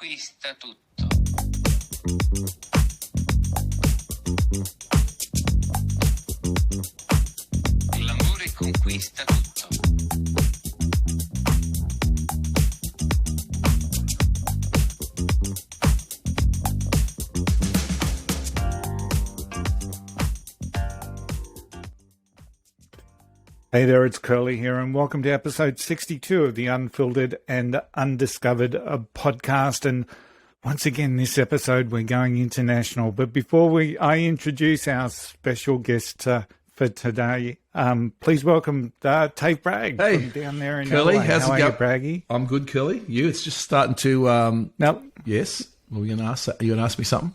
conquista tutto. L'amore conquista tutto. Hey there, it's Curly here, and welcome to episode 62 of the Unfiltered and Undiscovered podcast. And once again, this episode, we're going international. But before I introduce our special guest for today, please welcome Dave Bragg from down there in Curly. LA. How's How it are going? you, Braggy? I'm good, Curly. You? It's just starting to. Now, yes. Are you going to ask me something?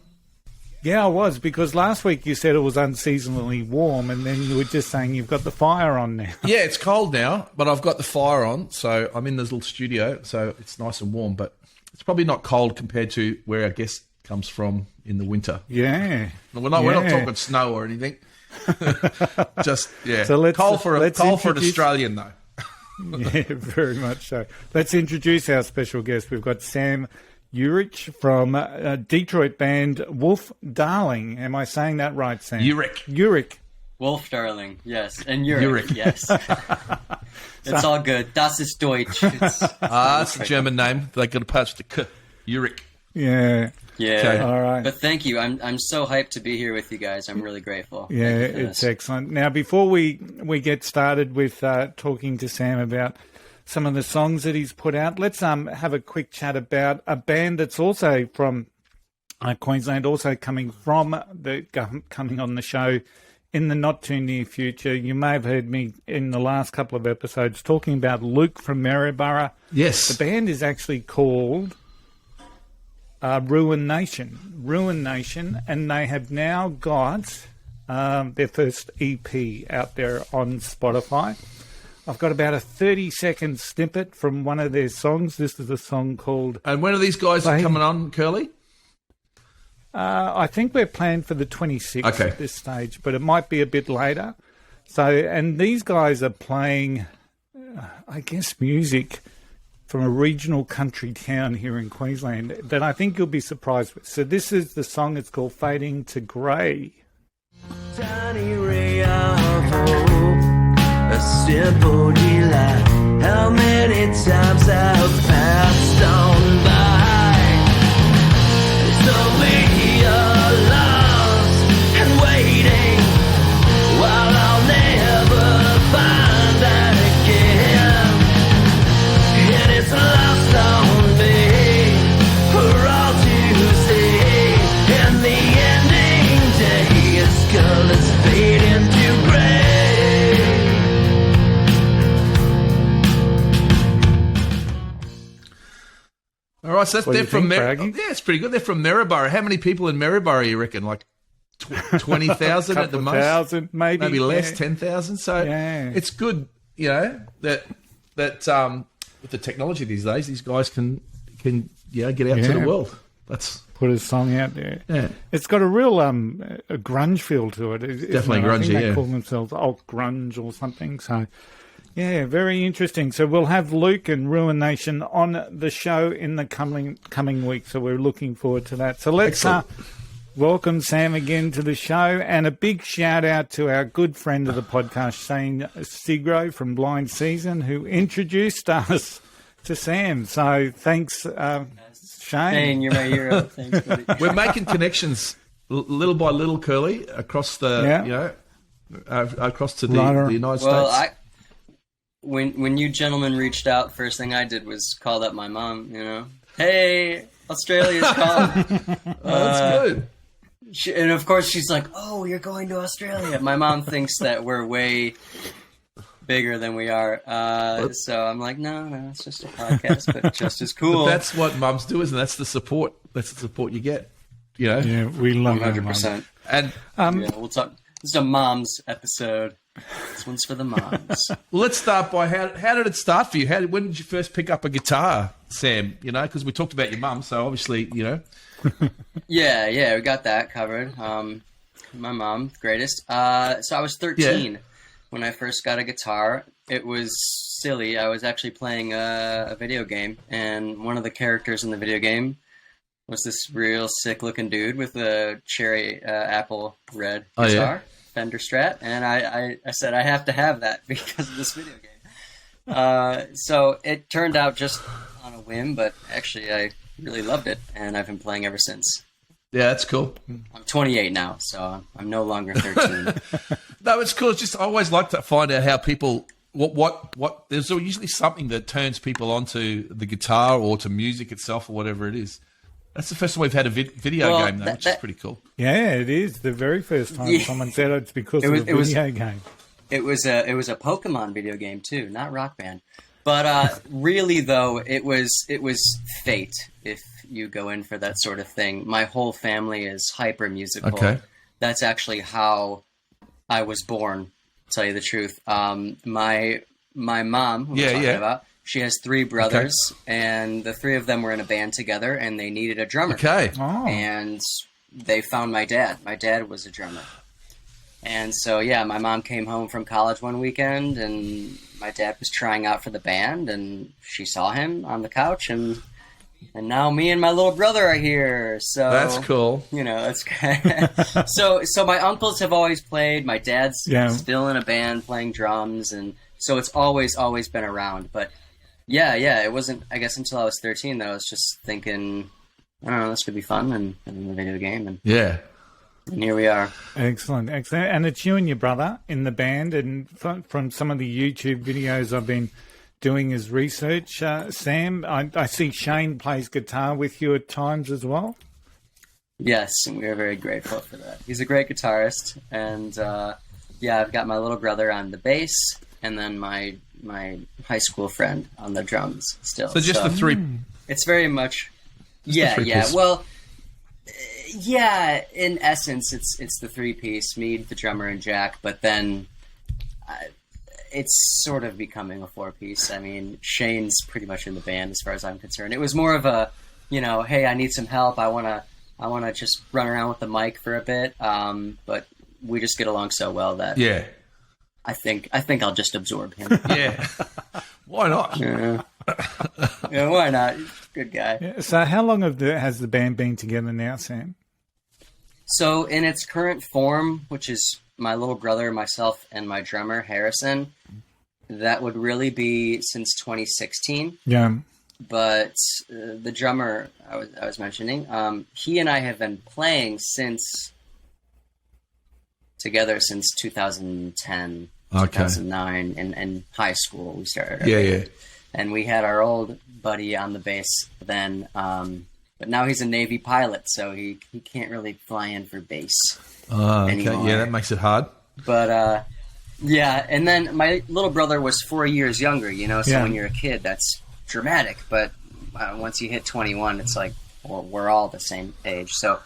yeah, I was, because last week you said it was unseasonably warm, and then you were just saying you've got the fire on now. Yeah, it's cold now, but I've got the fire on, so I'm in this little studio, so it's nice and warm, but it's probably not cold compared to where our guest comes from in the winter. Yeah. We're not talking snow or anything. Just, yeah. So cold for an Australian, though. Yeah, very much so. Let's introduce our special guest. We've got Sam Urich from Detroit band Wølfdarling. Am I saying that right, Sam? Urich. Wølfdarling, yes. And Urich, yes. It's all good. Das ist Deutsch. It's a German name. They got to pass the K. Urich. Yeah. Yeah. Okay. All right. But thank you. I'm so hyped to be here with you guys. I'm really grateful. Yeah, Thank you for it's this. excellent. Now, before we get started with talking to Sam about some of the songs that he's put out, let's have a quick chat about a band that's also from Queensland, also coming on the show in the not too near future. You may have heard me in the last couple of episodes talking about Luke from Maryborough. Yes. The band is actually called Ruination, and they have now got their first EP out there on Spotify. I've got about a 30-second snippet from one of their songs. This is a song called... And when are these guys coming on, Curly? I think we're planned for the 26th Okay. at this stage, but it might be a bit later. So, and these guys are playing, I guess, music from a regional country town here in Queensland that I think you'll be surprised with. So this is the song. It's called Fading to Grey. Tiny ray of hope, a simple delight. How many times I've passed on by. So we are lost and waiting, while I'll never find that again. And it's lost on me for all to see. And the ending day is colors fade into gray. All right, so What do they're you from think, Maryborough. Braggy? Yeah, it's pretty good. They're from Maryborough. How many people in Maryborough, you reckon? Like 20,000 at the most? 1,000, maybe less, yeah. 10,000. So Yeah. it's good, that with the technology these days, these guys can get out to Yeah. the world. That's Put a song out there. Yeah. It's got a real a grunge feel to it. Definitely I think grungy, they yeah. call themselves alt grunge or something. So, yeah, very interesting. So we'll have Luke and Ruination on the show in the coming week. So we're looking forward to that. So let's welcome Sam again to the show, and a big shout out to our good friend of the podcast, Shane Sigro from Blind Season, who introduced us to Sam. So thanks, Shane. Shane, you're my hero. Thanks, buddy. we're making connections little by little, Curly, across the across to the United Well, States. when you gentlemen reached out, first thing I did was called up my mom. Hey, Australia's calling. That's good. And of course she's like, "Oh, you're going to Australia." My mom thinks that we're way bigger than we are. So I'm like, no, it's just a podcast, but just as cool. But that's what mums do, isn't it? That's the support. That's the support you get. Yeah, we love 100%. And We'll talk. This is a mom's episode. This one's for the moms. well, let's start by how did it start for you? When did you first pick up a guitar, Sam? Because we talked about your mum, so obviously, Yeah, we got that covered. My mom, greatest. So I was 13 when I first got a guitar. It was silly. I was actually playing a video game, and one of the characters in the video game was this real sick looking dude with a cherry apple red Oh, yeah. guitar, Fender Strat, and I said I have to have that because of this video game. So it turned out just on a whim, but actually I really loved it, and I've been playing ever since. Yeah, that's cool. I'm 28 now, so I'm no longer 13. No, it's cool. It's just I always like to find out how people what. There's usually something that turns people onto the guitar or to music itself or whatever it is. That's the first time we've had a video Well, game though, which is pretty cool. Yeah, it is the very first time Yeah. someone said it's because It was- of a it was- video game. It was a Pokemon video game too, not Rock Band. But really, though, it was fate. If you go in for that sort of thing, my whole family is hyper musical. Okay. That's actually how I was born. To tell you the truth, my mom, who we're talking about, she has 3 brothers, and the 3 of them were in a band together, and they needed a drummer. Okay. Oh, And they found my dad. My dad was a drummer. And so, yeah, my mom came home from college one weekend, and my dad was trying out for the band, and she saw him on the couch, and now me and my little brother are here. So That's cool. You know, that's great. So my uncles have always played. My dad's still in a band playing drums, and so it's always been around. But yeah, it wasn't, I guess, until I was 13 that I was just thinking, I don't know, this could be fun, and in the video game, and here we are. excellent. And it's you and your brother in the band, and from some of the YouTube videos I've been doing as research, Sam, I see Shane plays guitar with you at times as well. Yes, and we are very grateful for that. He's a great guitarist, and I've got my little brother on the bass, and then my high school friend on the drums still. So just the 3. It's very much, the 3 piece. Well, in essence, it's the 3-piece, me, the drummer, and Jack. But then it's sort of becoming a 4-piece. I mean, Shane's pretty much in the band as far as I'm concerned. It was more of a, hey, I need some help. I wanna just run around with the mic for a bit. But we just get along so well that I think I'll just absorb him. Yeah. Why not? Yeah, why not? Good guy. Yeah, so how long has the band been together now, Sam? So in its current form, which is my little brother, myself, and my drummer, Harrison, that would really be since 2016. Yeah. But the drummer I was mentioning, he and I have been playing together since 2010, 2009, in high school we started. Yeah. And we had our old buddy on the bass then, but now he's a Navy pilot, so he can't really fly in for bass anymore. Yeah, that makes it hard. But and then my little brother was 4 years younger, so when you're a kid, that's dramatic. But once you hit 21, it's like, well, we're all the same age. So,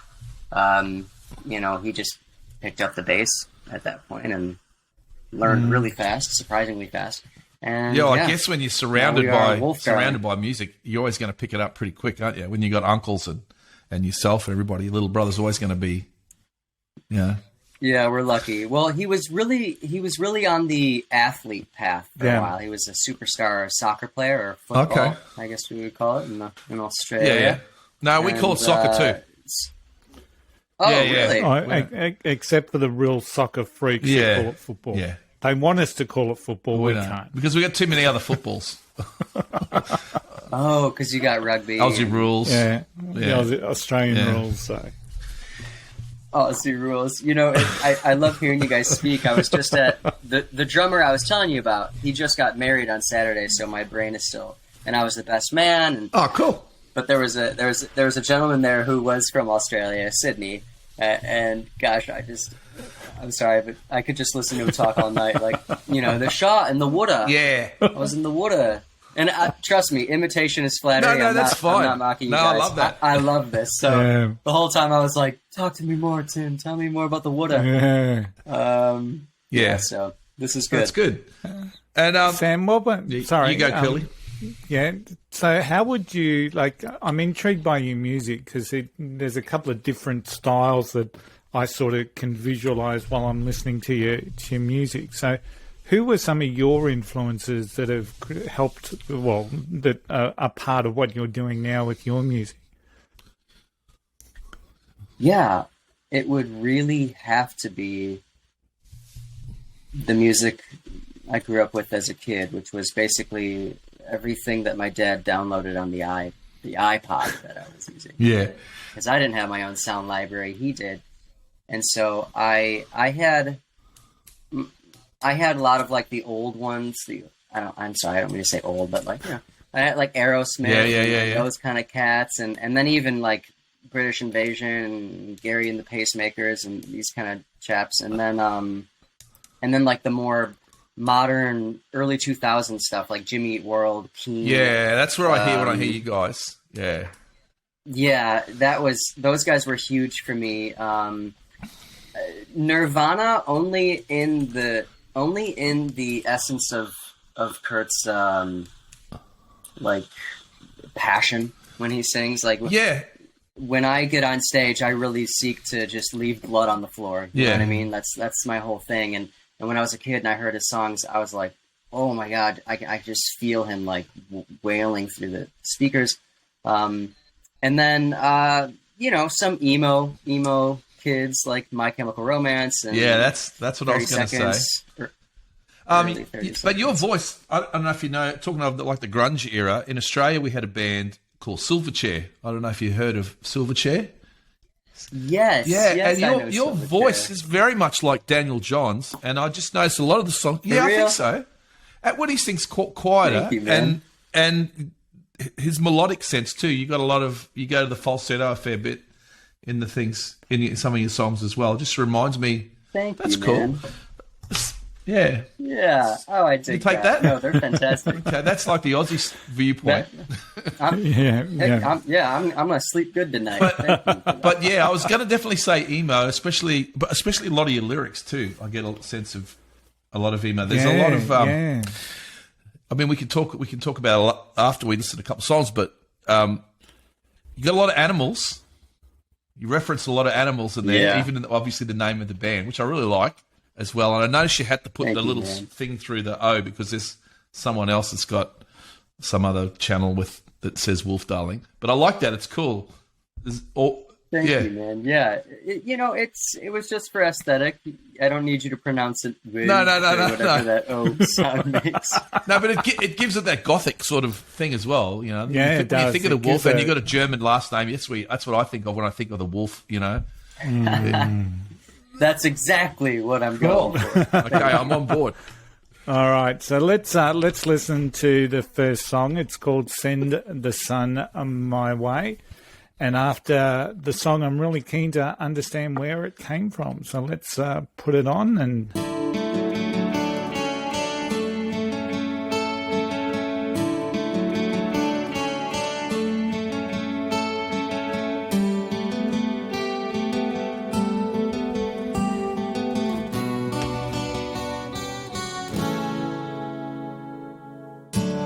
he just picked up the bass at that point and learned really fast, surprisingly fast. And I guess when you're surrounded by music, you're always going to pick it up pretty quick, aren't you? When you got uncles and yourself and everybody, your little brother's always going to be, Yeah, we're lucky. Well, he was really on the athlete path for a while. He was a superstar soccer player or football, I guess we would call it in Australia. Yeah. No, we call it soccer too. Oh, really? Except for the real soccer freaks who call it football. Yeah. They want us to call it football. We can't. Because we got too many other footballs. Oh, because you got rugby. Aussie rules. Yeah. The Australian rules, so. Aussie rules. I love hearing you guys speak. I was just at the drummer I was telling you about. He just got married on Saturday, so my brain is still. And I was the best man. And, oh, cool. But there was a gentleman there who was from Australia, Sydney, and gosh, I'm sorry, but I could just listen to him talk all night. Like, the shot in the water. Yeah. I was in the water. And trust me, imitation is flattery. No, that's fine. I'm not mocking you guys. I love that. I love this. So the whole time I was like, talk to me more, Tim. Tell me more about the water. Yeah. So this is good. That's good. And Sam, sorry. You go, Curly. Yeah. So how would you, I'm intrigued by your music because there's a couple of different styles that I sort of can visualize while I'm listening to your music. So who were some of your influences that have helped, that are part of what you're doing now with your music? Yeah, it would really have to be the music I grew up with as a kid, which was basically everything that my dad downloaded on the iPod that I was using. Yeah. Because I didn't have my own sound library, he did. And so I had a lot of like the old ones. I'm sorry, I don't mean to say old, but like, you know, I had like Aerosmith, and those kind of cats, and then even like British Invasion and Gary and the Pacemakers and these kind of chaps, and then like the more modern early 2000s stuff like Jimmy Eat World, Keen. Yeah, that's where I hear when I hear you guys. Yeah. Yeah, those guys were huge for me. Nirvana only in the essence of Kurt's like passion when he sings. Like, yeah, when I get on stage, I really seek to just leave blood on the floor. You know what I mean? That's my whole thing. And when I was a kid and I heard his songs, I was like, oh my God, I just feel him like wailing through the speakers. And then, you know, some emo kids like My Chemical Romance. And yeah, that's what I was going to say. But your voice, I don't know if you know, talking of like the grunge era, in Australia we had a band called Silverchair. I don't know if you heard of Silverchair. Yes. Yeah, yes, and your voice is very much like Daniel John's, and I just noticed a lot of the songs. Yeah, I think so. When he sings quieter, Thank you, man. and his melodic sense too. You go to the falsetto a fair bit in the things in some of your songs as well. It just reminds me. That's cool. Man. Yeah. Yeah. Oh, I dig take that? No, they're fantastic. Okay, that's like the Aussie viewpoint. I'm gonna sleep good tonight. But yeah, I was gonna definitely say emo, especially a lot of your lyrics too. I get a sense of a lot of emo. There's a lot of. I mean, we can talk about it a lot after we listen to a couple of songs, but you got a lot of animals. You reference a lot of animals in there, even obviously the name of the band, which I really like as well. And I noticed you had to put the little thing through the O because there's someone else that's got some other channel that says Wølfdarling. But I like that; it's cool. Thank you, man. Yeah, it was just for aesthetic. I don't need you to pronounce it. No. Whatever that O sound makes. No, but it gives it that gothic sort of thing as well. You know, yeah, when you think of the wolf and you got a German last name. That's what I think of when I think of the wolf. You know. That's exactly what I'm going for. Okay, I'm on board. All right, so let's listen to the first song. It's called "Send the Sun My Way," and after the song, I'm really keen to understand where it came from. So let's put it on and.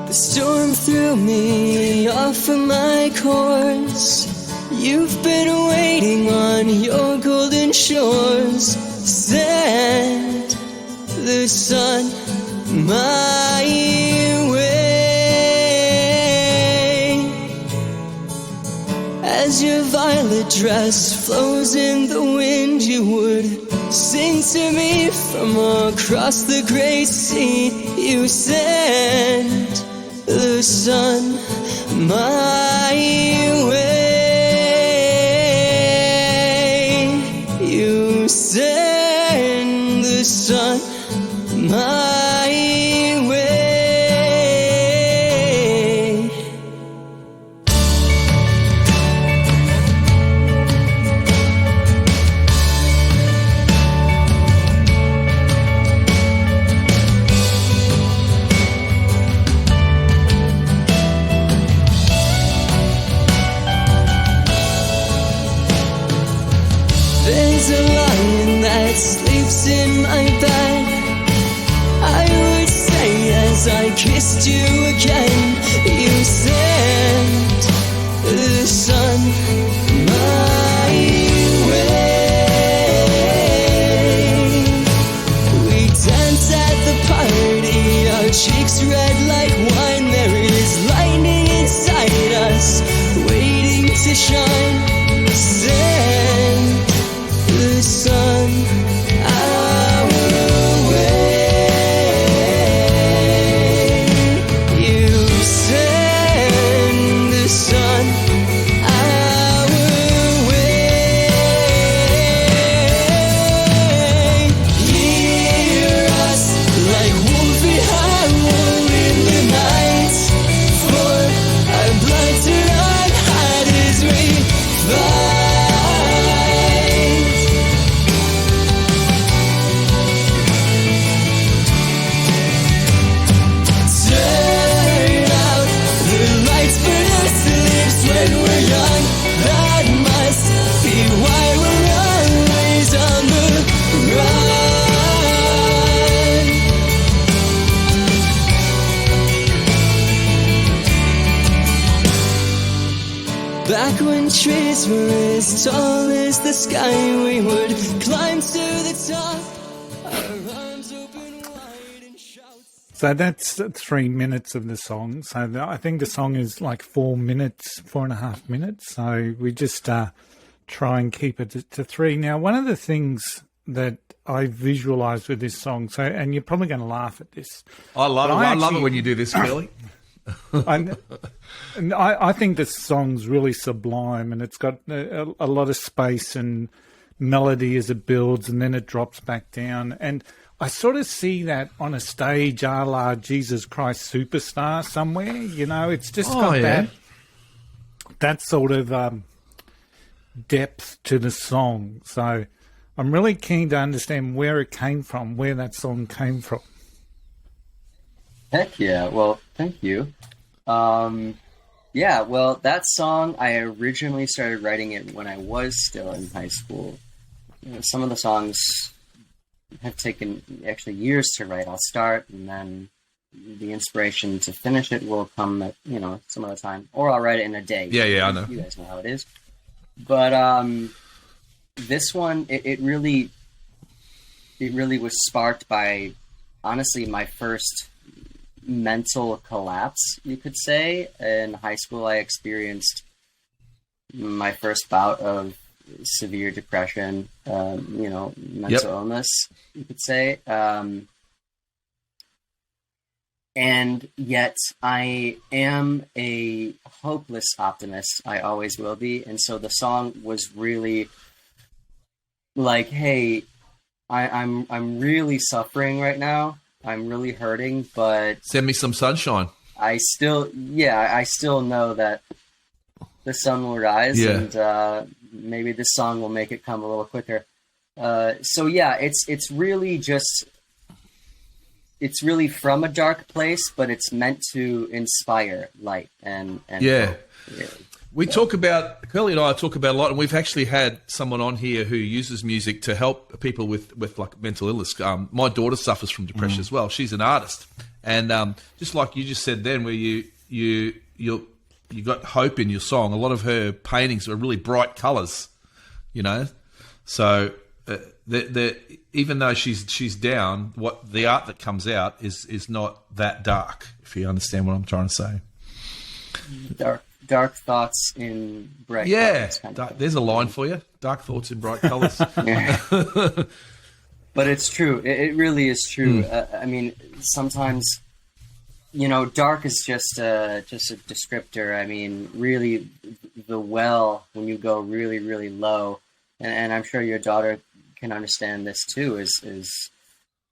Storm threw me off of my course. You've been waiting on your golden shores. Send the sun my way. As your violet dress flows in the wind, you would sing to me from across the great sea. You send the sun my way. You send the sun my way. There's a lion that sleeps in my bed. I would say as I kissed you again, you sent the sun my way. We dance at the party, our cheeks red like wine. There is lightning inside us, waiting to shine. Send trees were as tall as the sky. We would climb to the top, our arms open wide and shout. So that's 3 minutes of the song. So I think the song is like 4 minutes, 4.5 minutes. So we just try and keep it to 3. Now, one of the things that I visualised with this song, and you're probably going to laugh at this. I love it. I love it when you do this, Billy. I think this song's really sublime, and it's got a lot of space and melody as it builds, and then it drops back down. And I sort of see that on a stage a la Jesus Christ Superstar somewhere. You know, it's just got that sort of depth to the song. So I'm really keen to understand where it came from, where that song came from. Heck yeah. Well, thank you. Yeah, well, that song, I originally started writing it when I was still in high school. You know, some of the songs have taken actually years to write. I'll start, and then the inspiration to finish it will come at, you know, some other time. Or I'll write it in a day. Yeah, I know. You guys know how it is. But this one, it really was sparked by, honestly, my first mental collapse, you could say. In high school, I experienced my first bout of severe depression, mental illness, you could say. And yet I am a hopeless optimist. I always will be. And so the song was really like, hey, I'm really suffering right now. I'm really hurting, but send me some sunshine. I still know that the sun will rise, and maybe this song will make it come a little quicker. So yeah, it's really from a dark place, but it's meant to inspire light and hope. We talk about, Curly and I talk about a lot, and we've actually had someone on here who uses music to help people with like mental illness. My daughter suffers from depression as well. She's an artist, and just like you just said then, where you got hope in your song. A lot of her paintings are really bright colours, you know. So even though she's down, what the art that comes out is not that dark. If you understand what I'm trying to say. Dark thoughts in bright colors. There's a line for you. Dark thoughts in bright colors. But it's true. It really is true. I mean, sometimes, you know, dark is just a descriptor. I mean, really, the well, when you go really, really low, and I'm sure your daughter can understand this too, is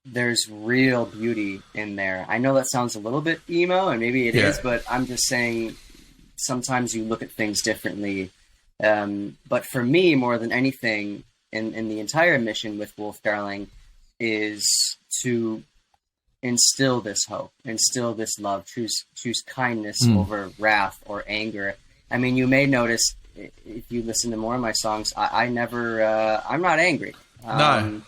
there's real beauty in there. I know that sounds a little bit emo, and maybe it is, but I'm just saying, sometimes you look at things differently. But for me, more than anything, in the entire mission with Wølfdarling, is to instill this hope, instill this love, choose kindness over wrath or anger. I mean, you may notice if you listen to more of my songs, I'm not angry. No.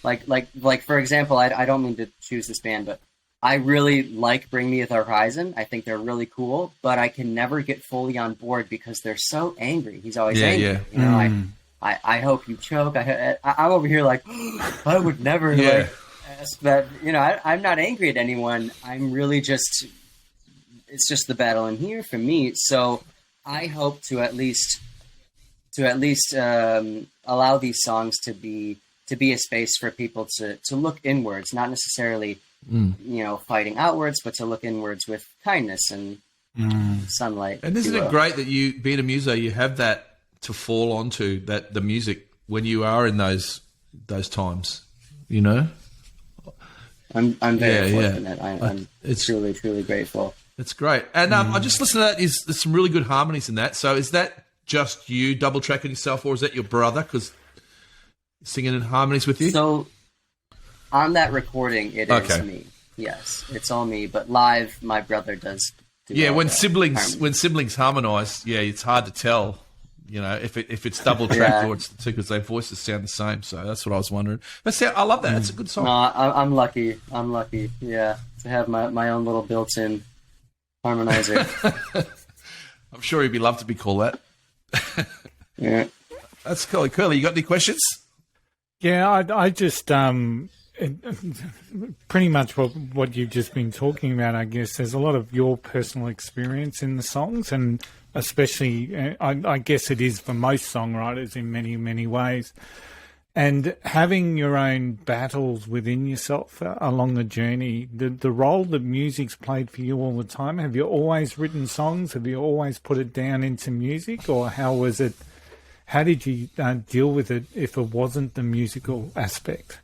Like for example, I don't mean to choose this band, but I really like Bring Me the Horizon. I think they're really cool, but I can never get fully on board because they're so angry. He's always angry. Yeah. You know, I hope you choke. I'm over here like, I would never ask that. You know, I'm not angry at anyone. I'm really it's just the battle in here for me. So I hope to at least allow these songs to be a space for people to look inwards, not necessarily fighting outwards, but to look inwards with kindness and sunlight. And isn't it great that you, being a muso, you have that to fall onto, that the music when you are in those times, you know? I'm very fortunate. I'm truly, truly grateful. It's great. And I just listened to that. There's some really good harmonies in that. So is that just you double tracking yourself, or is that your brother? Because singing in harmonies with you? So on that recording, it is me. Yes, it's all me. But live, my brother does. When siblings harmonise, it's hard to tell. You know, if it's double tracked or it's the two, because their voices sound the same. So that's what I was wondering. But I love that. It's a good song. No, I'm lucky. Yeah, to have my own little built-in harmonizer. I'm sure he'd be loved to be called that. Yeah. That's cool. Curly, you got any questions? Yeah, I just pretty much what you've just been talking about. I guess there's a lot of your personal experience in the songs, and especially, I guess it is for most songwriters in many ways. And having your own battles within yourself along the journey, the role that music's played for you all the time. Have you always written songs? Have you always put it down into music, or how was it? How did you deal with it if it wasn't the musical aspect?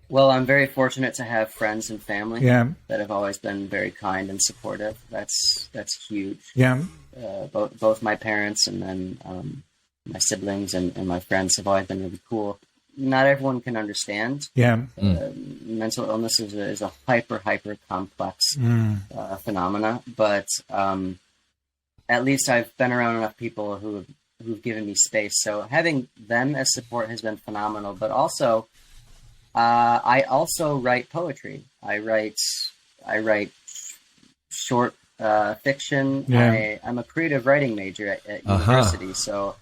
Well, I'm very fortunate to have friends and family Yeah. that have always been very kind and supportive. That's huge. Yeah. Both my parents and then my siblings and my friends have always been really cool. Not everyone can understand. Yeah. Mental illness is a hyper complex phenomena, but at least I've been around enough people who've given me space. So having them as support has been phenomenal. But also, I also write poetry. I write short fiction. Yeah. I'm a creative writing major at university. So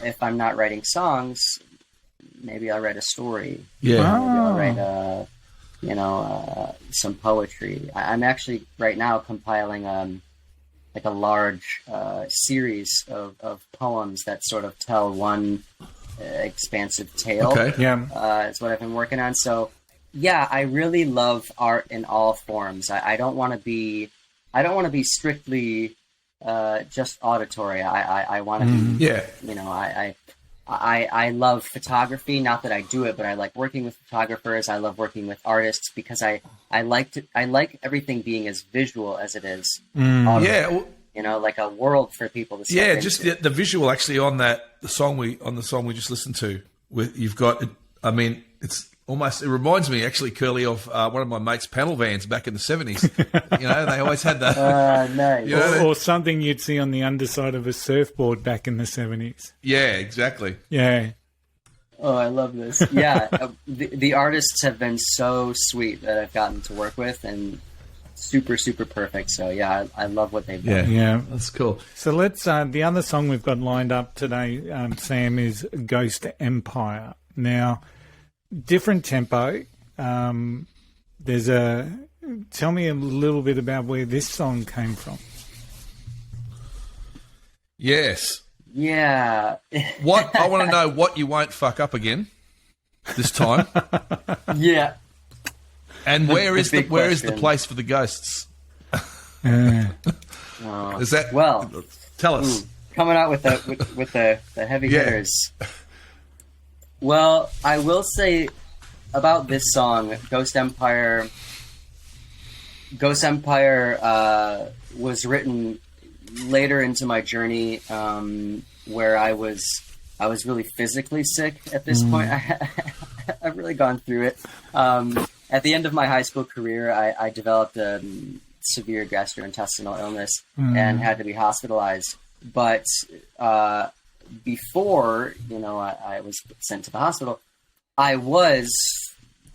if I'm not writing songs, maybe I'll write a story. Yeah. Maybe I'll write some poetry. I'm actually right now compiling like a large series of poems that sort of tell one expansive tale. Okay. Yeah. It's what I've been working on. So yeah, I really love art in all forms. I don't want to be strictly just auditory. I want to be, I love photography. Not that I do it, but I like working with photographers. I love working with artists because I like everything being as visual as it is. Yeah. Like a world for people to. Yeah, just the visual actually on the song we just listened to. You've got, I mean, it's almost. It reminds me actually, Curly, of one of my mates' panel vans back in the 70s. They always had the. Nice. Or something you'd see on the underside of a surfboard back in the 70s. Yeah, exactly. Yeah. Oh, I love this. Yeah, the artists have been so sweet that I've gotten to work with, and super perfect. So yeah, I love what they've done. Yeah, that's cool. So let's. The other song we've got lined up today, Sam, is "Ghost Empire." Now, different tempo. Tell me a little bit about where this song came from. Yes. Yeah. What I want to know what you won't fuck up again this time. Yeah. And where is the place for the ghosts? Is that tell us? Coming out with the heavy hitters. Well, I will say about this song, Ghost Empire. Ghost Empire was written later into my journey, where I was really physically sick at this point. I've really gone through it. At the end of my high school career, I developed a severe gastrointestinal illness and had to be hospitalized. But before, I was sent to the hospital, I was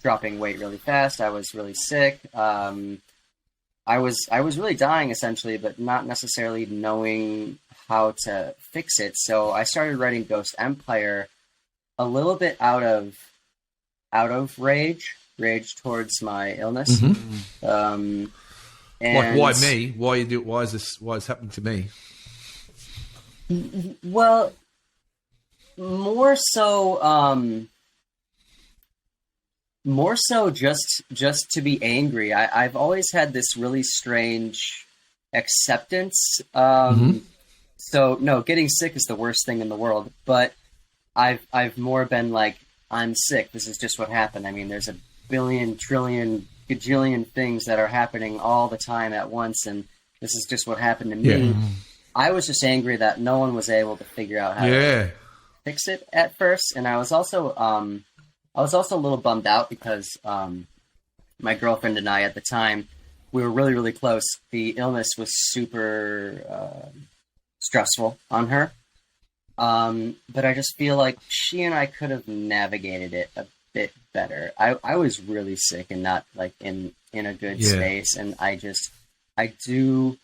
dropping weight really fast. I was really sick. I was really dying essentially, but not necessarily knowing how to fix it. So I started writing Ghost Empire a little bit out of rage towards my illness. And like, why me? Why you do? Why is this happening to me? Well, more so just to be angry. I've always had this really strange acceptance. So no, getting sick is the worst thing in the world, but I've more been like, I'm sick. This is just what happened. I mean, there's a billion, trillion, gajillion things that are happening all the time at once, and this is just what happened to me. I was just angry that no one was able to figure out how to fix it at first, and I was also a little bummed out because my girlfriend and I at the time, we were really, really close. The illness was super stressful on her. But I just feel like she and I could have navigated it a bit better. I was really sick and not like in a good space. And I do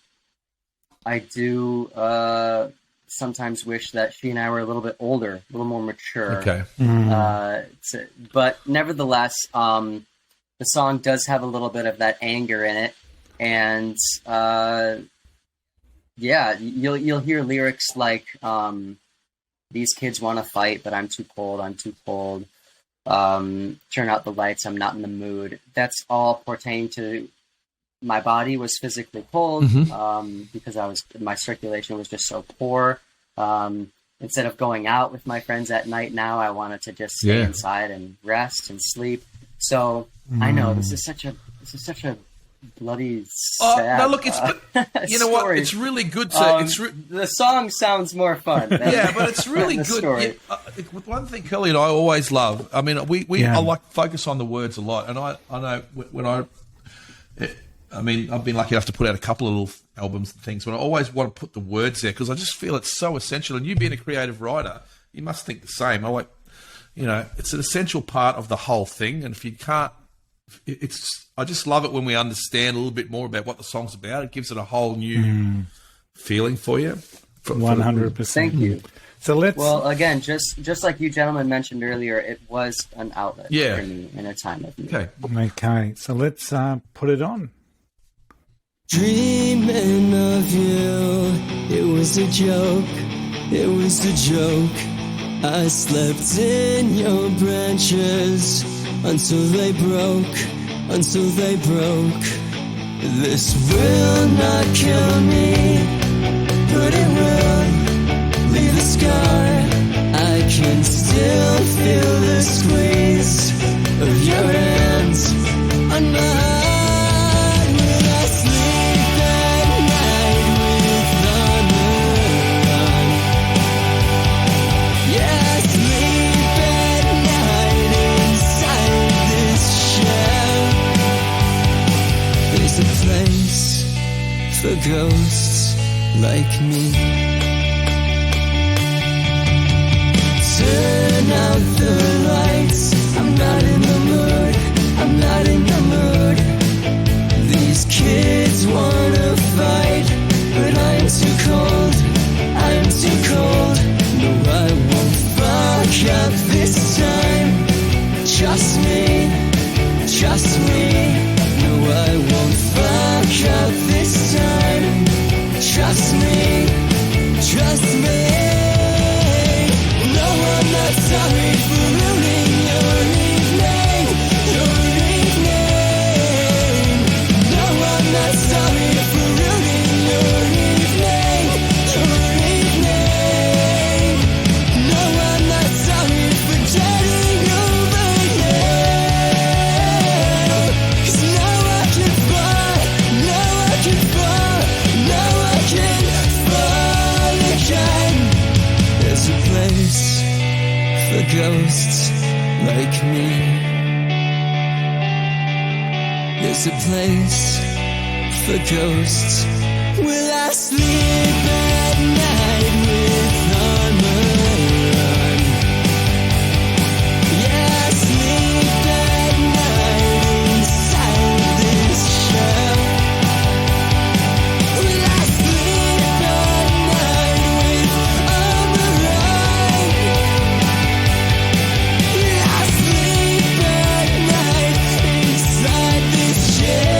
I do sometimes wish that she and I were a little bit older, a little more mature. Okay. But nevertheless, the song does have a little bit of that anger in it, and yeah, you'll hear lyrics like "These kids want to fight, but I'm too cold. I'm too cold. Turn out the lights. I'm not in the mood." That's all pertaining to my body was physically cold because my circulation was just so poor. Instead of going out with my friends at night, now I wanted to just stay inside and rest and sleep. So I know this is such a bloody sad. No, look, you know what? It's really good to. The song sounds more fun. Yeah, but it's really good. One thing Curly and I always love. I mean, I like to focus on the words a lot, and I know when I mean, I've been lucky enough to put out a couple of little albums and things, but I always want to put the words there because I just feel it's so essential. And you being a creative writer, you must think the same. It's an essential part of the whole thing. And if you can't, I just love it when we understand a little bit more about what the song's about. It gives it a whole new feeling for you. 100%. Thank you. So Well, again, just like you gentlemen mentioned earlier, it was an outlet for me in a time of need. Okay. So let's put it on. Dreaming of you, it was a joke, it was a joke. I slept in your branches until they broke, until they broke. This will not kill me, but it will leave a scar. I can still feel the squeeze of your hands on my heart. For ghosts like me. Turn out the lights. I'm not in the mood. I'm not in the mood. These kids wanna fight, but I'm too cold. I'm too cold. No, I won't fuck up this time. Trust me. Trust me. No, I won't fuck up this time. Trust me, trust me. No, I'm not sorry for ruining your evening, your evening. No, I'm not sorry for ruining your evening, your evening. No, I'm not sorry for getting over you. 'Cause now I can fall, now I can fall, now I can fall again. There's a place for ghosts like me. There's a place for ghosts. Will I sleep at night with armor on? Yeah, sleep at night inside this shell. Will I sleep at night with armor on? Will I sleep at night inside this shell?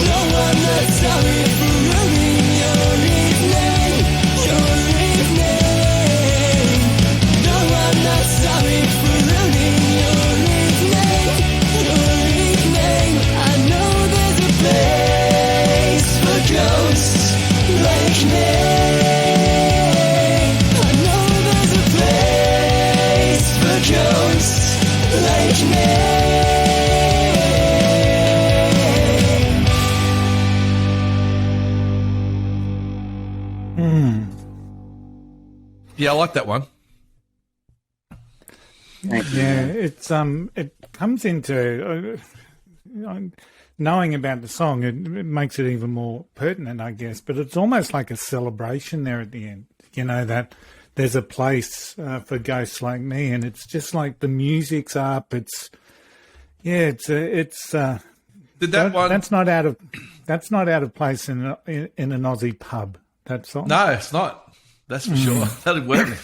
No, I'm not sorry for ruining your evening, your evening. No, I'm not sorry for ruining your evening, your evening. I know there's a place for ghosts like me. I know there's a place for ghosts like me. Yeah, I like that one. Thank you. Yeah, it's it comes into knowing about the song. It makes it even more pertinent, I guess. But it's almost like a celebration there at the end. You know that there's a place for ghosts like me, and it's just like the music's up. It's Did that one? That's not out of place in an Aussie pub. That song. No, it's not. That's for sure. That'd work.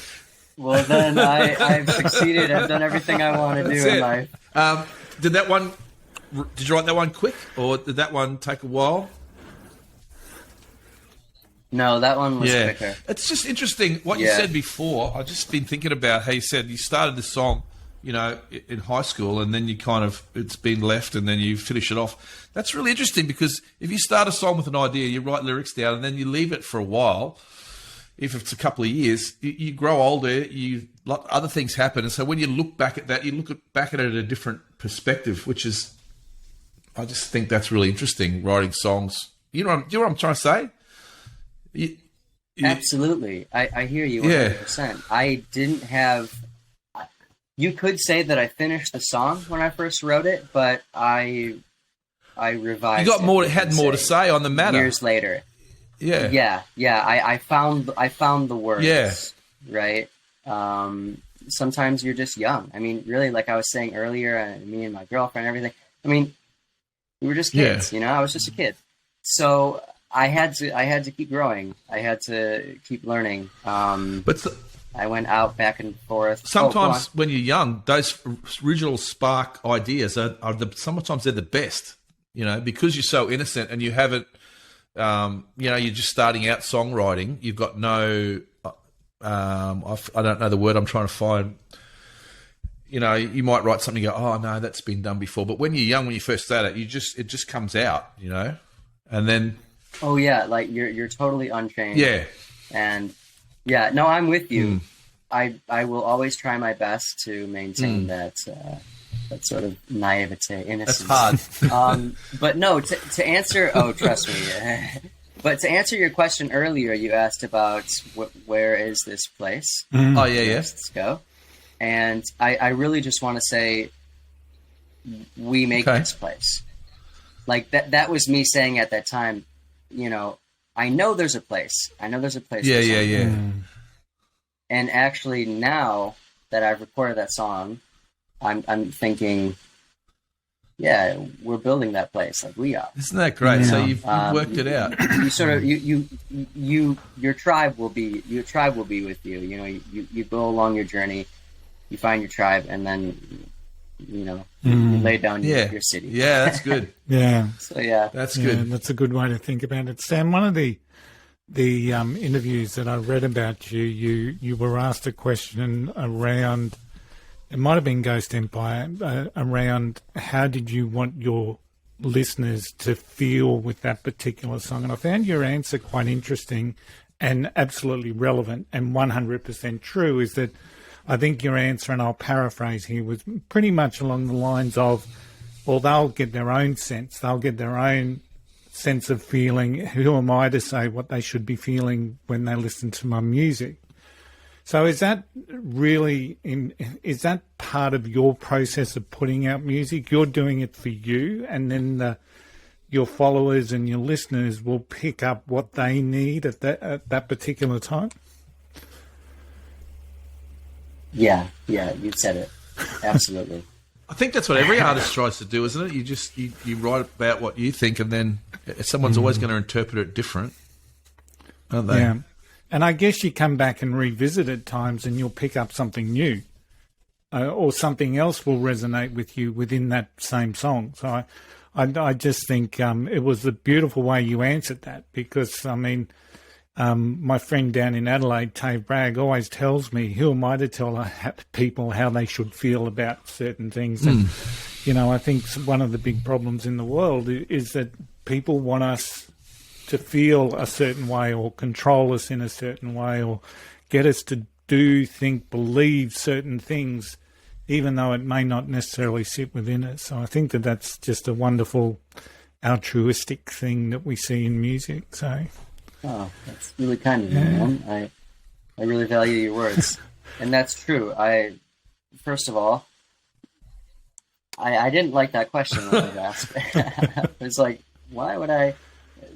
Well, then I've succeeded. I've done everything I want to do in life. Did you write that one quick, or did that one take a while? No, that one was quicker. It's just interesting what you said before. I've just been thinking about how you said you started this song, in high school, and then you it's been left, and then you finish it off. That's really interesting, because if you start a song with an idea, you write lyrics down, and then you leave it for a while. If it's a couple of years, you grow older, other things happen, and so when you look back at that, you look back at it at a different perspective, which is, I just think that's really interesting. Writing songs, you know what I'm trying to say? Absolutely, I hear you 100%. I didn't have. You could say that I finished the song when I first wrote it, but I revised. You got had more to say on the matter years later. Yeah. I found the words. Yeah. Right. Sometimes you're just young. I mean, really, like I was saying earlier, and me and my girlfriend, and everything. I mean, we were just kids. I was just a kid. So I had to keep growing. I had to keep learning. I went out back and forth. Sometimes when you're young, those original spark ideas sometimes they're the best. Because you're so innocent and you haven't. You're just starting out songwriting. You've got no, I don't know the word I'm trying to find. You might write something and go, oh no, that's been done before. But when you're young, when you first start it, it just comes out, and then. Oh yeah. Like you're totally untrained. Yeah. And yeah, no, I'm with you. I will always try my best to maintain that sort of naivete, innocence. That's hard. But no, to answer, trust me. But to answer your question earlier, you asked about where is this place? Oh, yeah. Let's go. And I really just want to say, we make this place. Like that was me saying at that time, I know there's a place. Yeah. And actually now that I've recorded that song, I'm thinking, yeah, we're building that place like we are. Isn't that great? So you've worked it out. You sort of your tribe will be with you. You go along your journey, you find your tribe, and then you lay down your city. Yeah, that's good. Yeah. So yeah, that's good. Yeah, that's a good way to think about it, Sam. One of the interviews that I read about you were asked a question around. It might have been Ghost Empire, around how did you want your listeners to feel with that particular song. And I found your answer quite interesting and absolutely relevant and 100% true, is that I think your answer, and I'll paraphrase here, was pretty much along the lines of, well, they'll get their own sense. They'll get their own sense of feeling. Who am I to say what they should be feeling when they listen to my music? So is that part of your process of putting out music? You're doing it for you, and then your followers and your listeners will pick up what they need at that particular time? Yeah, you said it. Absolutely. I think that's what every artist tries to do, isn't it? You write about what you think, and then someone's always going to interpret it different, aren't they? Yeah. And I guess you come back and revisit at times and you'll pick up something new, or something else will resonate with you within that same song. So I just think it was a beautiful way you answered that, because, I mean, my friend down in Adelaide, Billy Bragg, always tells me, who am I to tell people how they should feel about certain things? And, I think one of the big problems in the world is that people want us to feel a certain way, or control us in a certain way, or get us to do, think, believe certain things, even though it may not necessarily sit within us. So I think that that's just a wonderful altruistic thing that we see in music. So, that's really kind of you, man. I really value your words. And that's true. First of all, I didn't like that question when I asked. It's like, why would I?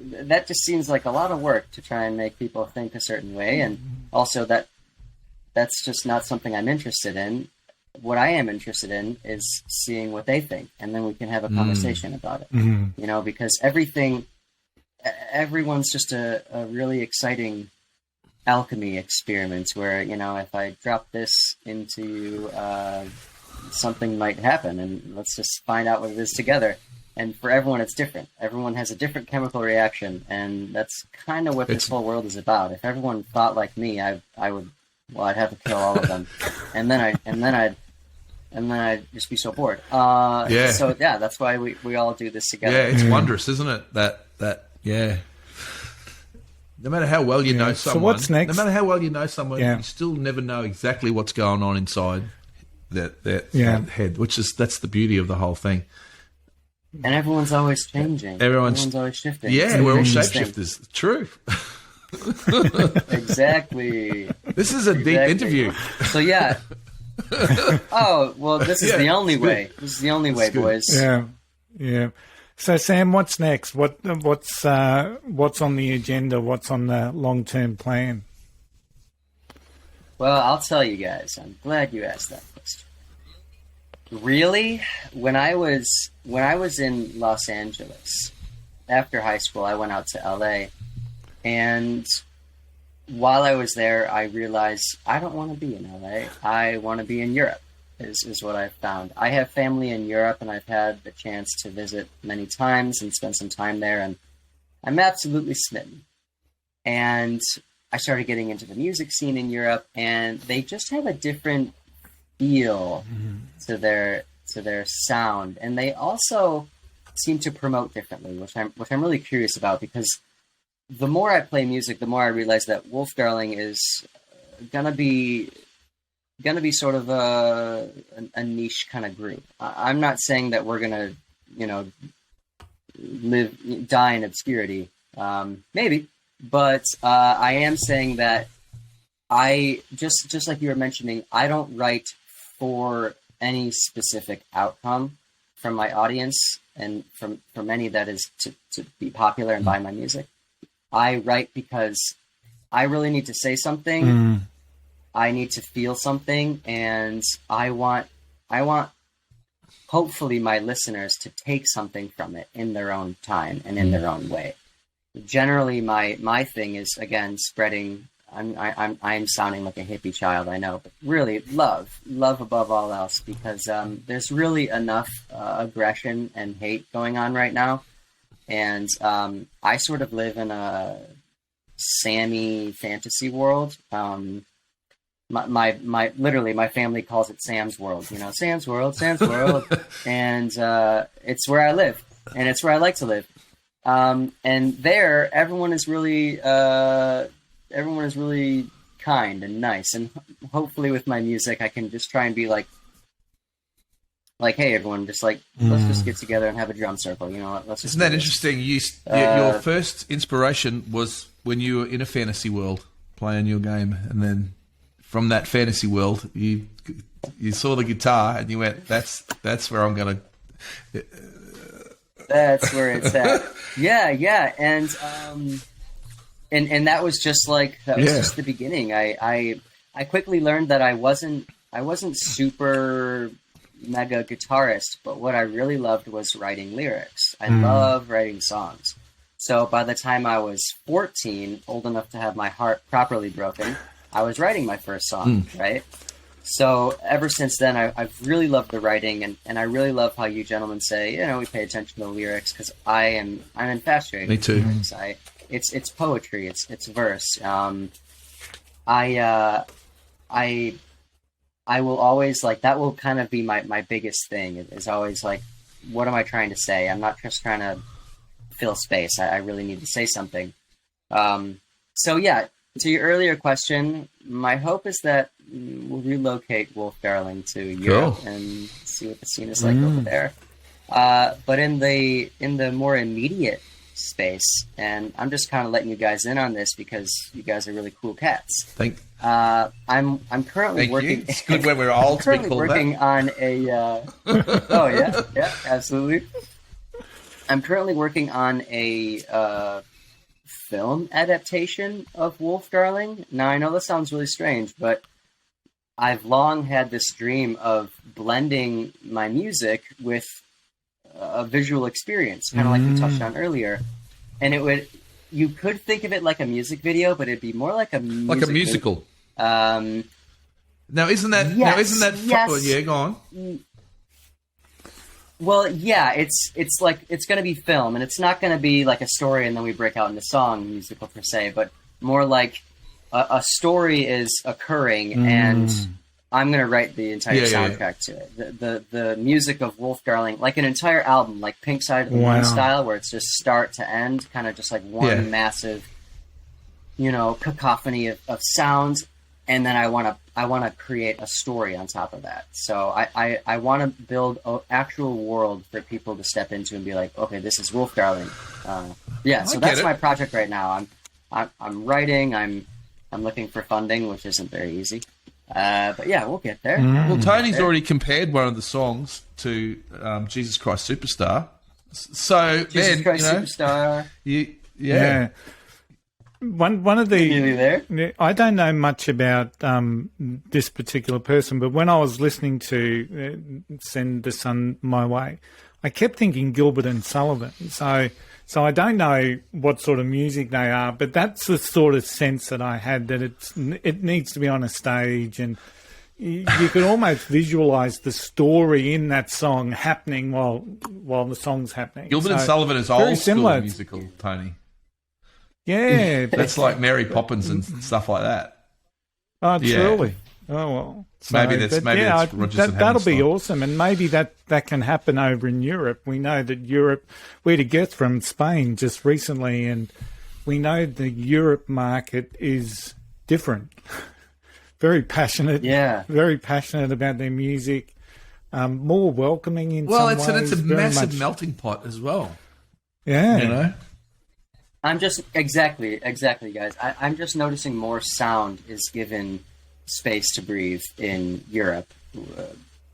That just seems like a lot of work to try and make people think a certain way, and also that's just not something I'm interested in. what I am interested in is seeing what they think, and then we can have a conversation about it. Mm-hmm. You know, because everyone's just a really exciting alchemy experiment where, you know, if I drop this into you, something might happen, and let's just find out what it is together. And for everyone, it's different. Everyone has a different chemical reaction, and that's kind of what this whole world is about. If everyone thought like me, I'd have to kill all of them, and then I'd just be so bored. So yeah, that's why we all do this together. Yeah, it's wondrous, isn't it? That yeah. No matter how well you know someone, so what's next? No matter how well you know someone, you still never know exactly what's going on inside that head. That's the beauty of the whole thing. And everyone's always changing. Everyone's always shifting. Yeah, we're all shapeshifters. True. Exactly. This is a deep interview. So yeah. Oh well, this is the only way. This is the only way, boys. Yeah, yeah. So Sam, what's next? What's on the agenda? What's on the long-term plan? Well, I'll tell you guys. I'm glad you asked that question. Really, when I was in Los Angeles after high school, I went out to LA, and while I was there, I realized I don't want to be in LA. I want to be in Europe. Is what I've found. I have family in Europe, and I've had the chance to visit many times and spend some time there, and I'm absolutely smitten. And I started getting into the music scene in Europe, and they just have a different feel to their sound, and they also seem to promote differently, which I'm really curious about, because the more I play music, the more I realize that Wølfdarling is gonna be sort of a niche kind of group. I'm not saying that we're gonna, you know, die in obscurity, maybe, but I am saying that I just like you were mentioning, I don't write for any specific outcome from my audience and from any that is to be popular and buy my music. I write because I really need to say something. I need to feel something, and I want hopefully my listeners to take something from it in their own time and in their own way. Generally, my thing is, again, spreading. I'm sounding like a hippie child, I know, but really love above all else, because there's really enough aggression and hate going on right now, and I sort of live in a Sammy fantasy world. My literally my family calls it Sam's World, you know, Sam's World, and it's where I live, and it's where I like to live. And there, everyone is really kind and nice, and hopefully with my music, I can just try and be like, hey, everyone, just like let's just get together and have a drum circle, you know. Let's just. Isn't that interesting? Your first inspiration was when you were in a fantasy world playing your game, and then from that fantasy world, you saw the guitar and you went, "That's where I'm gonna." That's where it's at. Yeah, and that was just just the beginning. I quickly learned that I wasn't super mega guitarist, but what I really loved was writing lyrics. I love writing songs. So by the time I was 14, old enough to have my heart properly broken, I was writing my first song, right? So ever since then, I've really loved the writing, and I really love how you gentlemen say, you know, we pay attention to the lyrics, because I'm infatuated. Me too. With lyrics. It's poetry. It's verse. I will always that will kind of be my biggest thing. Is always what am I trying to say? I'm not just trying to fill space. I really need to say something. So yeah. To your earlier question, my hope is that we'll relocate Wølfdarling to Europe and see what the scene is like over there. But in the more immediate space, and I'm just kind of letting you guys in on this because you guys are really cool cats. I'm currently working. You. It's good when we're all I'm currently working on a. Oh yeah, absolutely. I'm currently working on a. Film adaptation of Wølfdarling. Now I know this sounds really strange, but I've long had this dream of blending my music with a visual experience, kind of like we touched on earlier. And you could think of it like a music video, but it'd be more like a musical. Now, isn't that? Yes. Yeah, go on. Well, yeah, it's going to be film, and it's not going to be like a story and then we break out into song musical per se, but more like a story is occurring and I'm going to write the entire soundtrack to it. The music of Wølfdarling, like an entire album, like Pink Side of the Moon style, where it's just start to end, kind of just like one massive, cacophony of sounds. And then I want to create a story on top of that. So I want to build an actual world for people to step into and be like, okay, this is Wølfdarling. So that's my project right now. I'm writing. I'm looking for funding, which isn't very easy. But yeah, we'll get there. Well, Tony's already compared one of the songs to Jesus Christ Superstar. So Jesus Christ Superstar. Yeah. One of the nearly there. I don't know much about this particular person, but when I was listening to Send the Sun My Way, I kept thinking Gilbert and Sullivan. So I don't know what sort of music they are, but that's the sort of sense that I had, that it needs to be on a stage, and you can almost visualise the story in that song happening while the song's happening. Gilbert and Sullivan is old school musical, Tony. Yeah. That's like Mary Poppins and stuff like that. Oh, truly. Oh, well. So, maybe that's Rodgers and that'll be Hammerstein. awesome, and maybe that can happen over in Europe. We know that we had a guest from Spain just recently, and we know the Europe market is different. Very passionate. Yeah. Very passionate about their music. More welcoming in some ways. Well, it's a massive melting pot as well. Yeah. I'm just exactly, guys. I'm just noticing more sound is given space to breathe in Europe.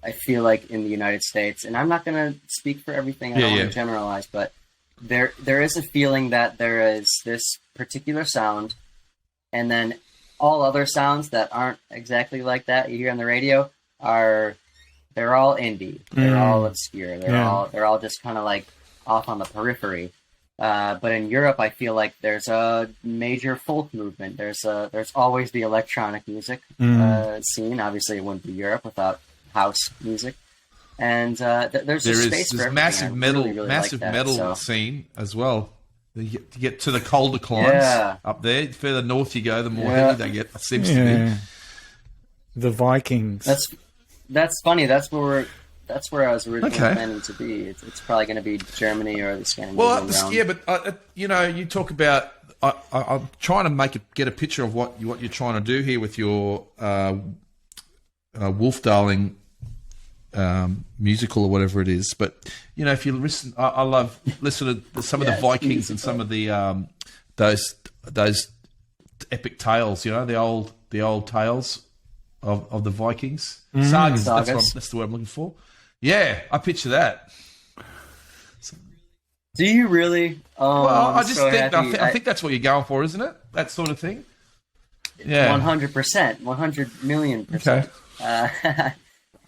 I feel like in the United States, and I'm not going to speak for everything. I don't want to generalize, but there is a feeling that there is this particular sound, and then all other sounds that aren't exactly like that you hear on the radio they're all indie. They're all obscure. They're all just kind of like off on the periphery. But in Europe, I feel like there's a major folk movement. There's always the electronic music scene. Obviously, it wouldn't be Europe without house music. And there's space for everything. Massive metal scene as well. You get to the colder climes up there. The further north you go, the more heavy they get. It seems to be. The Vikings. That's funny. That's where I was originally planning to be. It's probably going to be Germany or the Scandinavian realm. But you talk about. I'm trying to get a picture of what you're trying to do here with your Wølfdarling musical or whatever it is. But if you listen, I love listening to some of the Vikings and some of the those epic tales. The old tales of the Vikings. Sagas. That's the word I'm looking for. Yeah, I picture that. Do you really? Well, I think that's what you're going for, isn't it? That sort of thing. Yeah, 100%, 100,000,000%.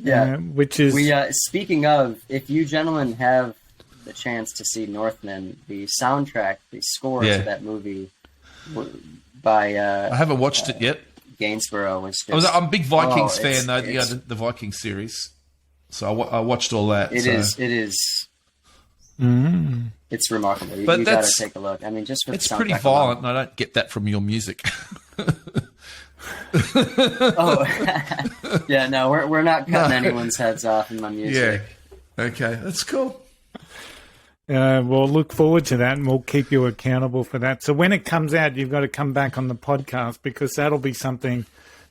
Okay. Which is speaking of, if you gentlemen have the chance to see Northman, the soundtrack, the score to that movie by I haven't watched it yet. Gainsborough was just... I'm a big Vikings fan, though. The Vikings series. So I watched all that. It is. It's remarkable. You got to take a look. I mean, just for it's pretty violent, and I don't get that from your music. Yeah, no, we're not cutting anyone's heads off in my music. Yeah, okay, that's cool. We'll look forward to that, and we'll keep you accountable for that. So when it comes out, you've got to come back on the podcast, because that'll be something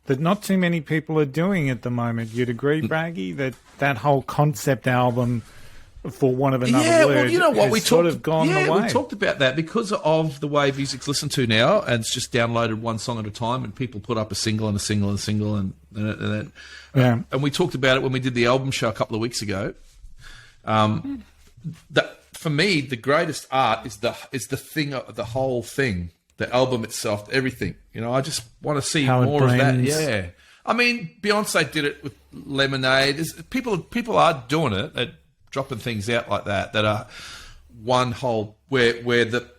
that not too many people are doing at the moment. You'd agree, Braggy, that whole concept album, for want of another word, has sort of gone the way. We talked about that because of the way music's listened to now, and it's just downloaded one song at a time, and people put up a single and a single and a single, and we talked about it when we did the album show a couple of weeks ago. For me, the greatest art is the thing, the whole thing, the album itself, everything. I just want to see more of that. Yeah, I mean, Beyonce did it with Lemonade. People are doing it, at dropping things out like that are one whole where the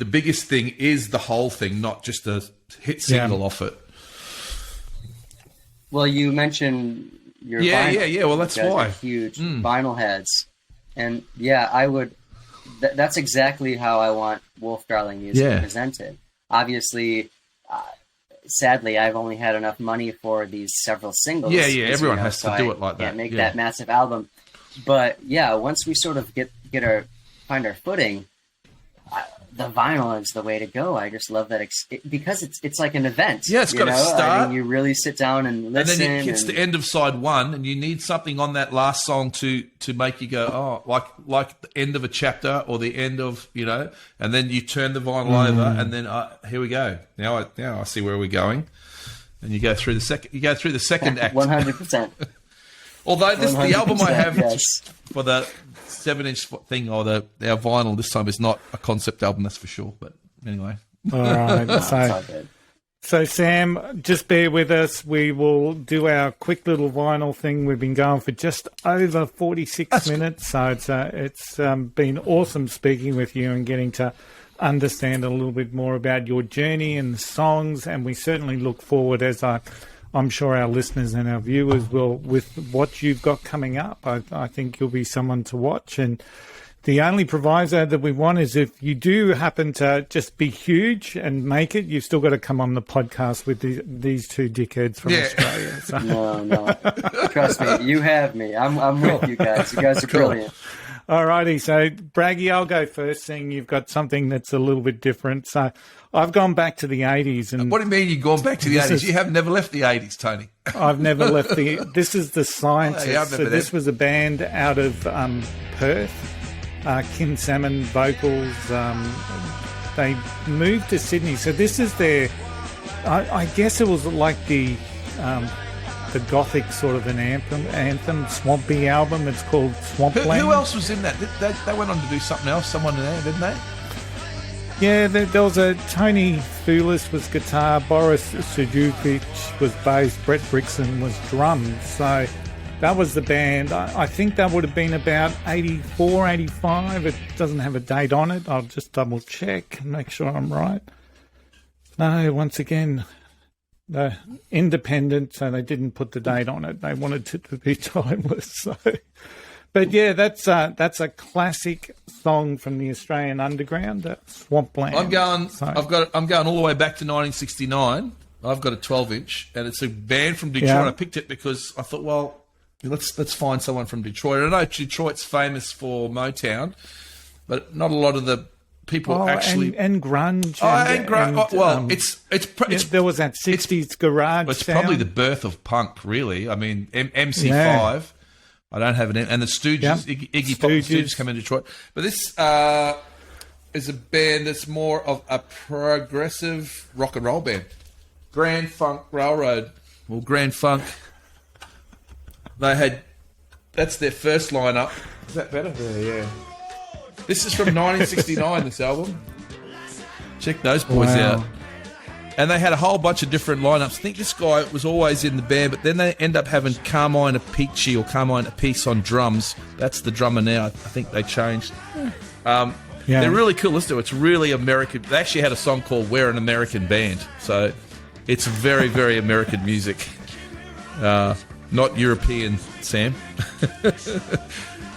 biggest thing is the whole thing, not just a hit single off it. Well, you mentioned your vinyl. Yeah. Well, that's why. Huge vinyl heads, and I would. That's exactly how I want Wølfdarling music presented. Obviously, sadly, I've only had enough money for these several singles. Yeah. Everyone has to do it like that. Can't make that massive album. But once we sort of find our footing, the vinyl is the way to go. I just love that because it's like an event. Yeah, it's got to start. I mean, you really sit down and listen. And then it gets to the end of side one, and you need something on that last song to make you go, oh, like the end of a chapter or the end of, and then you turn the vinyl over, and then here we go. Now I see where we're going, and you go through the second act. 100%. Although the album I have yes. for the 7-inch thing or our vinyl this time is not a concept album, that's for sure. But anyway. All right. So Sam, just bear with us. We will do our quick little vinyl thing. We've been going for just over 46 minutes. So it's been awesome speaking with you and getting to understand a little bit more about your journey and the songs. And we certainly look forward, as I'm sure our listeners and our viewers will, with what you've got coming up. I think you'll be someone to watch. And the only proviso that we want is if you do happen to just be huge and make it, you've still got to come on the podcast with these two dickheads from Australia. So. No. Trust me, you have me. I'm with you guys. You guys are brilliant. All righty. So, Braggy, I'll go first, seeing you've got something that's a little bit different. So, I've gone back to the 80s. And what do you mean you've gone back to the 80s? You have never left the 80s, Tony. I've never left this is the Scientists. So this was a band out of Perth. Kim Salmon vocals. They moved to Sydney. So this is their, I guess it was like the gothic sort of an anthem, swampy album. It's called Swampland. Who else was in that? They went on to do something else, someone in there, didn't they? Yeah, there was Tony Thulis was guitar, Boris Sujukic was bass, Brett Brixton was drums. So that was the band. I think that would have been about 84, 85. It doesn't have a date on it. I'll just double check and make sure I'm right. No, once again, the independent, so they didn't put the date on it. They wanted it to be timeless. So. But yeah, that's a classic song from the Australian underground, Swampland. I'm going all the way back to 1969. I've got a 12-inch, and it's a band from Detroit. Yeah. I picked it because I thought, well, let's find someone from Detroit. I know Detroit's famous for Motown, but not a lot of the people actually and grunge. It's there was that 60s garage. It's sound. probably the birth of punk, really. I mean, MC5. Yeah. I don't have an and the Stooges, Iggy Pop and Stooges come in Detroit. But this is a band that's more of a progressive rock and roll band. Grand Funk Railroad, or Grand Funk. That's their first lineup. Is that better? Yeah. This is from 1969, this album. Check those boys out. And they had a whole bunch of different lineups. I think this guy was always in the band, but then they end up having Carmine Appice or Carmine Appice on drums. That's the drummer now. I think they changed. They're really cool. Listen to it. It's really American. They actually had a song called We're an American Band. So it's very, very American music. Not European, Sam.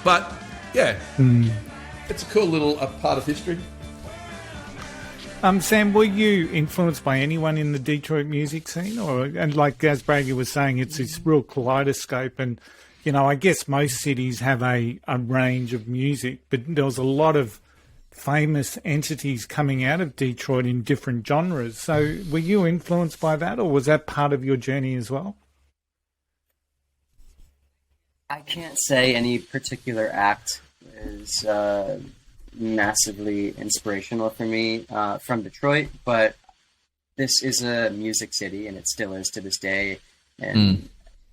But, yeah. It's a cool little part of history. Sam, were you influenced by anyone in the Detroit music scene? And like as Braggy was saying, it's this real kaleidoscope. And, I guess most cities have a range of music, but there was a lot of famous entities coming out of Detroit in different genres. So were you influenced by that, or was that part of your journey as well? I can't say any particular act is massively inspirational for me from Detroit, but this is a music city, and it still is to this day. And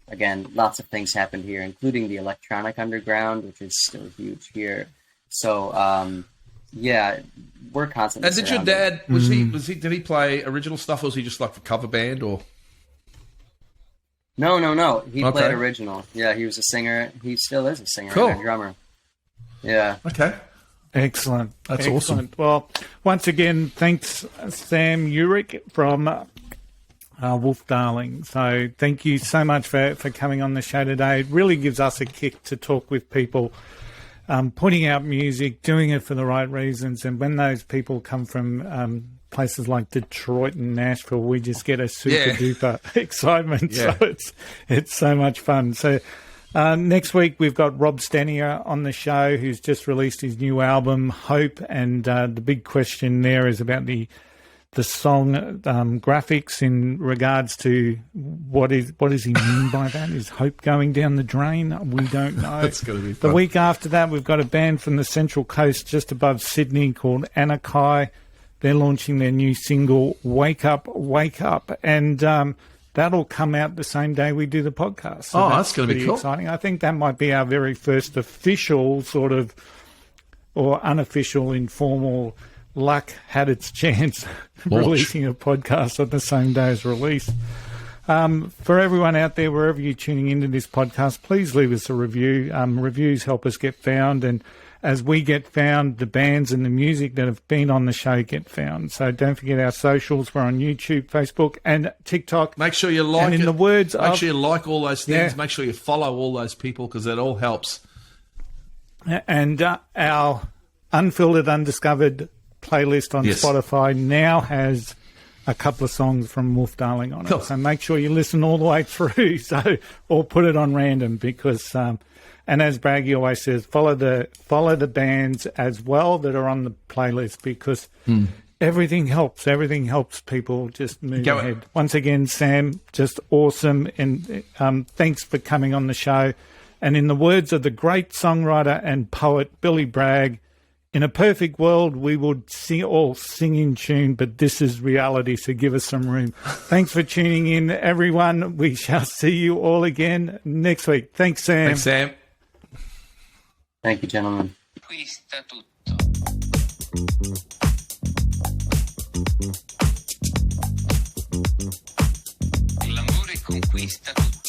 again, lots of things happened here, including the electronic underground, which is still huge here. So we're constantly. And did your dad did he play original stuff, or was he just like a cover band? Or No. He Okay. played original. Yeah, he was a singer. He still is a singer Cool. and a drummer. Yeah. Okay. Excellent. That's Excellent. Well, once again, thanks, Sam Urich from Wølfdarling. So thank you so much for coming on the show today. It really gives us a kick to talk with people, putting out music, doing it for the right reasons. And when those people come from places like Detroit and Nashville, we just get a super duper excitement. Yeah. So it's so much fun. So next week we've got Rob Stanier on the show, who's just released his new album Hope, and the big question there is about the song graphics in regards to what does he mean by that? Is hope going down the drain? We don't know. That's going to be fun. The week after that, we've got a band from the Central Coast just above Sydney called Anakai. They're launching their new single, Wake Up, Wake Up. And that'll come out the same day we do the podcast. So that's going to be pretty cool. exciting. I think that might be our very first official sort of, or unofficial, informal, luck had its chance releasing a podcast on the same day as release. For everyone out there, wherever you're tuning into this podcast, please leave us a review. Reviews help us get found, and as we get found, the bands and the music that have been on the show get found. So don't forget our socials. We're on YouTube, Facebook, and TikTok. Make sure you like and in it. the words Make of, sure you like all those things. Yeah. Make sure you follow all those people, because that all helps. and our Unfiltered, Undiscovered playlist on Spotify now has a couple of songs from Wølfdarling on it. Cool. So make sure you listen all the way through, or put it on random, because and as Braggy always says, follow the bands as well that are on the playlist, because everything helps. Everything helps people just move ahead. Once again, Sam, just awesome, and thanks for coming on the show. And in the words of the great songwriter and poet Billy Bragg, in a perfect world, we would all sing in tune, but this is reality, so give us some room. Thanks for tuning in, everyone. We shall see you all again next week. Thanks, Sam. Thanks, Sam. Thank you, gentlemen. Conquista tutto. L'amore conquista tutto.